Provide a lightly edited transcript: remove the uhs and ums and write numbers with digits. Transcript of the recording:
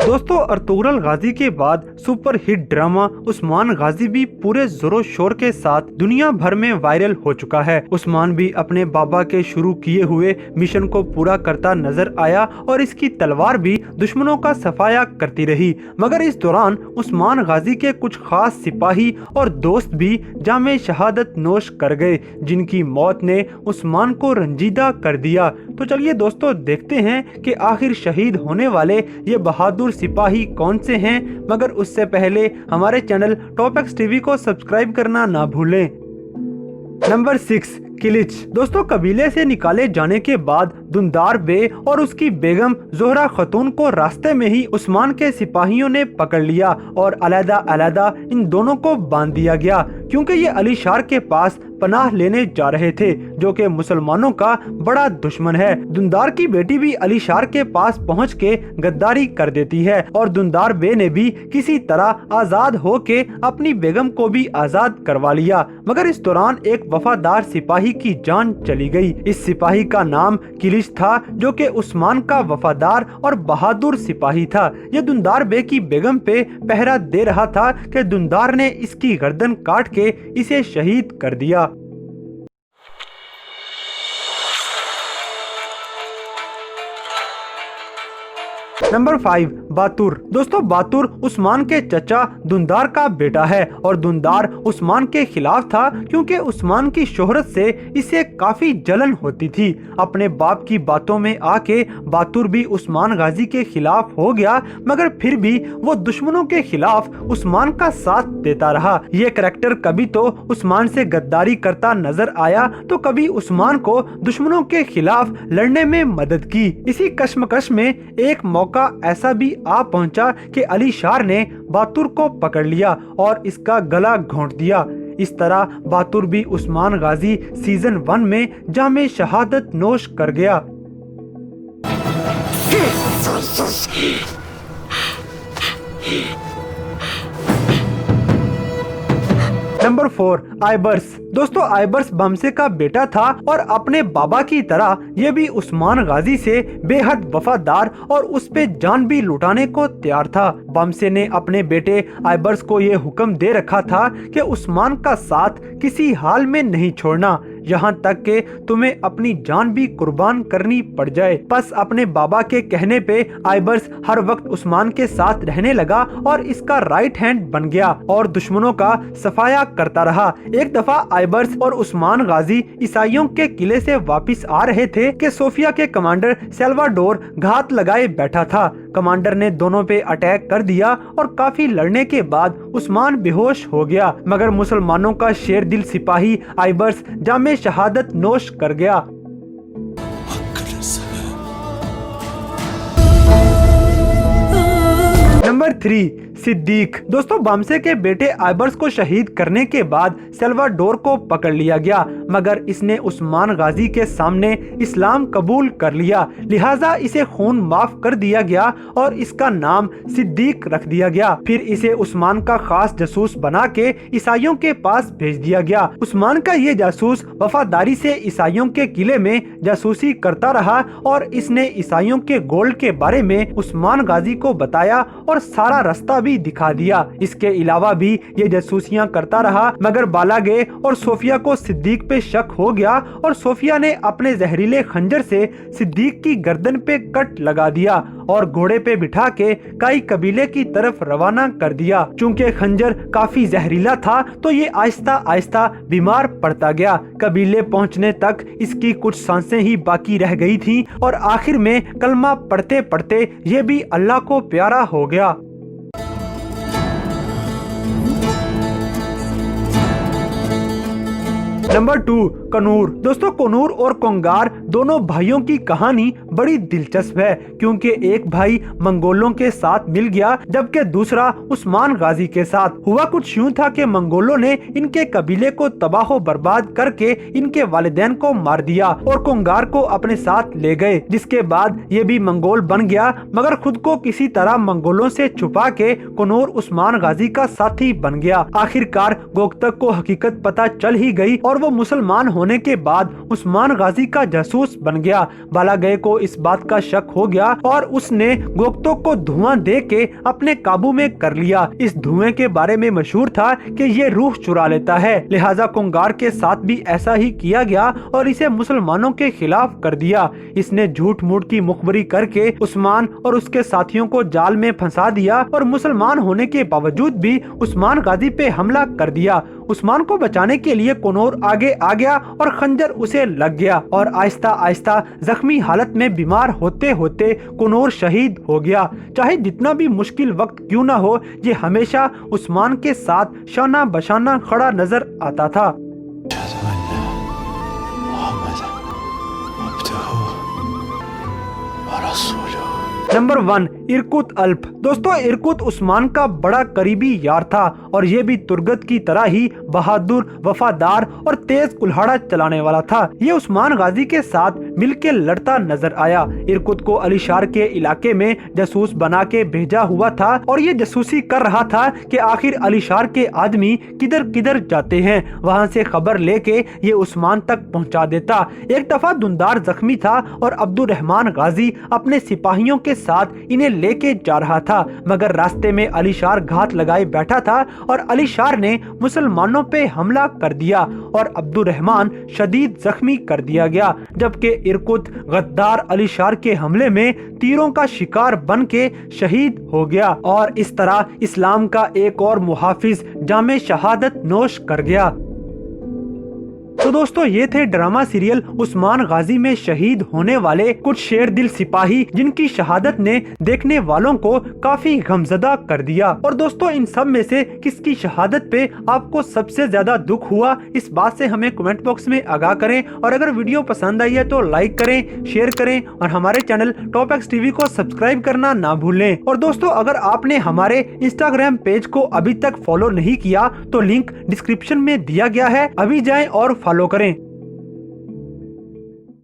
दोस्तों अर्तुगरुल गाजी के बाद सुपर हिट ड्रामा उस्मान गाजी भी पूरे जोरों शोर के साथ दुनिया भर में वायरल हो चुका है। उस्मान भी अपने बाबा के शुरू किए हुए मिशन को पूरा करता नजर आया और इसकी तलवार भी दुश्मनों का सफाया करती रही। मगर इस दौरान उस्मान गाजी के कुछ खास सिपाही और दोस्त भी जामे शहादत नोश कर गए, जिनकी मौत ने उस्मान को रंजीदा कर दिया। तो चलिए दोस्तों देखते हैं कि आखिर शहीद होने वाले ये बहादुर सिपाही कौन से हैं। मगर उससे पहले हमारे चैनल टॉप एक्स टीवी को सब्सक्राइब करना ना भूलें। नंबर 6 किलिच। दोस्तों कबीले से निकाले जाने के बाद दुंदार बे और उसकी बेगम जोहरा खतून को रास्ते में ही उस्मान के सिपाहियों ने पकड़ लिया और अलग-अलग इन दोनों को बांध दिया गया, क्योंकि ये अली शार के पास पनाह लेने जा रहे थे, जो कि मुसलमानों का बड़ा दुश्मन है। दुंदार की बेटी भी अली शार के पास पहुंच के गद्दारी कर देती है और दुंदार बे ने भी किसी तरह आजाद होके अपनी बेगम को भी आजाद करवा लिया। मगर इस दौरान एक वफादार सिपाही की जान चली गई। इस सिपाही का नाम किलिच था, जो कि उस्मान का वफादार और बहादुर सिपाही था। यह दुंदार बे की बेगम पे पहरा दे रहा था कि दुंदार ने इसकी गर्दन काट के इसे शहीद कर दिया। नंबर 5 बातुर। दोस्तों बातुर उस्मान के चचा दुंदार का बेटा है और दुंदार उस्मान के खिलाफ था, क्योंकि उस्मान की शोहरत से इसे काफी जलन होती थी। अपने बाप की बातों में आके बातुर भी उस्मान गाजी के खिलाफ हो गया, मगर फिर भी वो दुश्मनों के खिलाफ उस्मान का साथ देता रहा। ये करैक्टर कभी तो उस्मान से गद्दारी करता नजर आया, तो कभी उस्मान को दुश्मनों के खिलाफ लड़ने में मदद की। इसी कश्मकश में एक मौका ऐसा भी आ पहुंचा कि अली शार ने बातुर को पकड़ लिया और इसका गला घोंट दिया। इस तरह बातुर भी उस्मान गाजी सीजन 1 में जामे शहादत नोश कर गया। नंबर 4 आइबर्स। दोस्तों आइबर्स बमसे का बेटा था और अपने बाबा की तरह ये भी उस्मान गाजी से बेहद वफादार और उस पे जान भी लुटाने को तैयार था। बमसे ने अपने बेटे आइबर्स को ये हुक्म दे रखा था कि उस्मान का साथ किसी हाल में नहीं छोड़ना, यहाँ तक कि तुम्हें अपनी जान भी कुर्बान करनी पड़ जाए। बस अपने बाबा के कहने पे आइबर्स हर वक्त उस्मान के साथ रहने लगा और इसका राइट हैंड बन गया और दुश्मनों का सफाया करता रहा। एक दफा आइबर्स और उस्मान गाजी ईसाइयों के किले से वापस आ रहे थे कि सोफिया के कमांडर सल्वाडोर घात लगाए बैठा था। कमांडर ने दोनों पे अटैक कर दिया और काफी लड़ने के बाद उस्मान बेहोश हो गया, मगर मुसलमानों का शेर दिल सिपाही आइबर्स जामे शहादत नोश कर गया। नंबर 3 सिद्दीक। दोस्तों बमसे के बेटे आइबर्स को शहीद करने के बाद सल्वाडोर को पकड़ लिया गया, मगर इसने उस्मान गाजी के सामने इस्लाम कबूल कर लिया, लिहाजा इसे खून माफ कर दिया गया और इसका नाम सिद्दीक रख दिया गया। फिर इसे उस्मान का खास जासूस बना के ईसाइयों के पास भेज दिया गया। उस्मान का ये जासूस वफादारी से ईसाइयों के किले में जासूसी करता रहा और इसने ईसाइयों के गोल के बारे में उस्मान गाजी को बताया और सारा रास्ता भी दिखा दिया। इसके अलावा भी ये जासूसियां करता रहा, मगर बालागे और सोफिया को सिद्दीक पे शक हो गया और सोफिया ने अपने जहरीले खंजर से सिद्दीक की गर्दन पे कट लगा दिया और घोड़े पे बिठा के काई कबीले की तरफ रवाना कर दिया। चूंकि खंजर काफी जहरीला था तो ये आहिस्ता आहिस्ता बीमार पड़ता गया। कबीले पहुंचने तक इसकी कुछ सांसें ही बाकी रह गई थी और आखिर में कलमा पढ़ते पढ़ते ये भी अल्लाह को प्यारा हो गया। नंबर 2 कनूर। दोस्तों कनूर और कोंगार दोनों भाइयों की कहानी बड़ी दिलचस्प है, क्योंकि एक भाई मंगोलों के साथ मिल गया जबकि दूसरा उस्मान गाजी के साथ। हुआ कुछ यूं था कि मंगोलों ने इनके कबीले को तबाह बर्बाद करके इनके वालिदैन को मार दिया और कोंगार को अपने साथ ले गए, जिसके बाद ये भी मंगोल बन गया, मगर खुद को किसी तरह मंगोलों से छुपा के कनूर उस्मान गाजी का साथी बन गया। आखिरकार गोकतक को हकीकत पता चल ही गई और वो मुसलमान होने ہونے کے بعد عثمان غازی کا جاسوس بن گیا۔ بالاگئے کو اس بات کا شک ہو گیا اور اس نے گوگتو کو دھواں دے کے اپنے قابو میں کر لیا۔ اس دھوئیں کے بارے میں مشہور تھا کہ یہ روح چرا لیتا ہے، لہٰذا کنگار کے ساتھ بھی ایسا ہی کیا گیا اور اسے مسلمانوں کے خلاف کر دیا۔ اس نے جھوٹ موٹ کی مخبری کر کے عثمان اور اس کے ساتھیوں کو جال میں پھنسا دیا اور مسلمان ہونے کے باوجود بھی عثمان غازی پہ حملہ کر دیا۔ عثمان کو بچانے کے لیے کنور آگے آ گیا اور خنجر اسے لگ گیا اور آہستہ آہستہ زخمی حالت میں بیمار ہوتے ہوتے کنور شہید ہو گیا۔ چاہے جتنا بھی مشکل وقت کیوں نہ ہو، یہ ہمیشہ عثمان کے ساتھ شانہ بشانہ کھڑا نظر آتا تھا۔ نمبر 1، ارکوت الپ۔ دوستو، ارکوت عثمان کا بڑا قریبی یار تھا اور یہ بھی ترگت کی طرح ہی بہادر، وفادار اور تیز کلہاڑا چلانے والا تھا۔ یہ عثمان غازی کے ساتھ مل کے لڑتا نظر آیا۔ ارکوت کو علی شار کے علاقے میں جاسوس بنا کے بھیجا ہوا تھا اور یہ جاسوسی کر رہا تھا کہ آخر علی شار کے آدمی کدھر کدھر جاتے ہیں، وہاں سے خبر لے کے یہ عثمان تک پہنچا دیتا۔ ایک دفعہ دندار زخمی تھا اور عبد الرحمن غازی اپنے سپاہیوں کے ساتھ انہیں لے کے جا رہا تھا، مگر راستے میں علی شار گھات لگائے بیٹھا تھا اور علی شار نے مسلمانوں پہ حملہ کر دیا اور عبد الرحمن شدید زخمی کر دیا گیا، جبکہ ارکوت غدار علی شار کے حملے میں تیروں کا شکار بن کے شہید ہو گیا اور اس طرح اسلام کا ایک اور محافظ جام شہادت نوش کر گیا۔ تو دوستو، یہ تھے ڈرامہ سیریل عثمان غازی میں شہید ہونے والے کچھ شیر دل سپاہی جن کی شہادت نے دیکھنے والوں کو کافی غمزدہ کر دیا۔ اور دوستو، ان سب میں سے کس کی شہادت پہ آپ کو سب سے زیادہ دکھ ہوا، اس بات سے ہمیں کمنٹ باکس میں آگاہ کریں، اور اگر ویڈیو پسند آئی ہے تو لائک کریں، شیئر کریں اور ہمارے channel top x T V کو سبسکرائب کرنا نہ بھولیں۔ اور دوستو، اگر آپ نے ہمارے انسٹاگرام پیج کو ابھی تک فالو نہیں کیا تو لنک ڈسکرپشن میں دیا گیا ہے، ابھی جائیں اور فالو کریں۔